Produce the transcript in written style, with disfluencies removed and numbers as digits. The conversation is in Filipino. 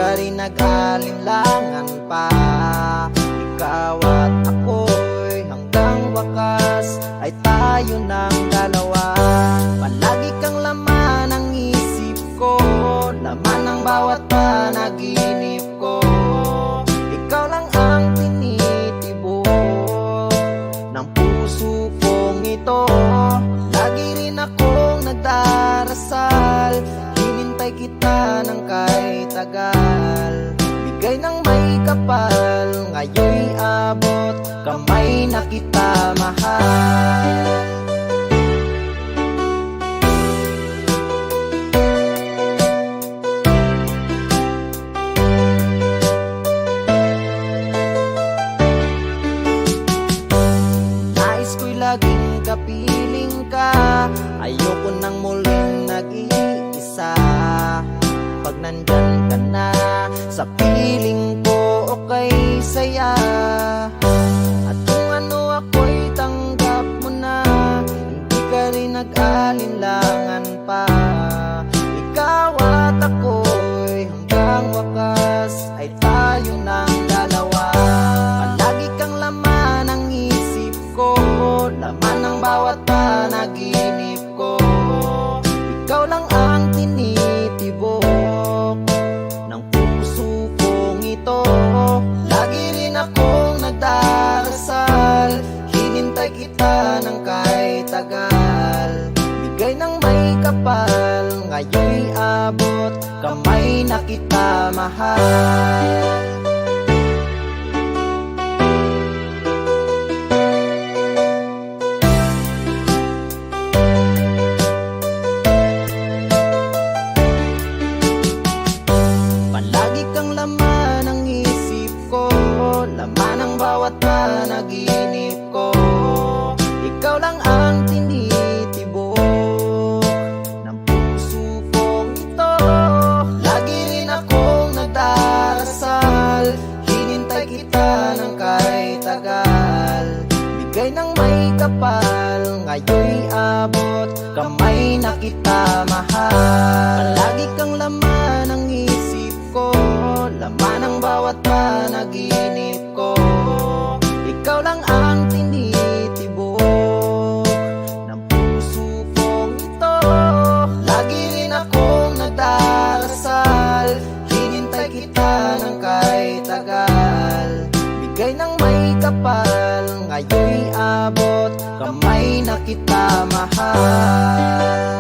ka rin nag-alinlangan pa. Ikaw at ako'y hanggang wakas ay tayo ng dalawa. Palagi kang laman ng isip ko, laman ng bawat panaginip ko. Ikaw lang ang tinitibok ng puso kong ito. Lagi rin akong nagdarasal, hinintay kita ng kahit tagal. Bigay ng may kapal, ngayon'y abot, kamay na kita mahal. Nais ko'y laging kapiling ka, ayoko nang muling nag-iisa. Pag nandyan ka na sa piling ko, okay saya. At kung ano ako'y tanggap mo na, hindi ka rin nag-alinlangan pa. Ikaw at ako'y hanggang wakas ay tayo ng dalawa. Palagi kang laman ng isip ko, laman ng bawat panaginip ko. Ikaw lang ang tinitibok ng puso kong ito. Lagi rin akong nagdarasal, hinintay kita ng kahit tagal. Bigay ng may kapal, ngayon'y abot, kamay na kita mahal. Palagi kang laman ng isip ko, laman ng bawat panaginip ko. Ikaw lang ang tinitibok ng puso kong ito. Lagi rin akong nagdarasal, hinintay kita ng kahit tagal. Bigay ng may kapal, ngayon'y abot, kamay na kita mahal. Palagi kang laman ng isip ko, laman ng bawat panaginip ko. Ikaw lang ang tinitibok ng puso kong ito. Lagi rin akong nagdarasal, hinintay kita ng kahit tagal. Bigay ng may kapal, ngayon'y abot, kamay na kita mahal.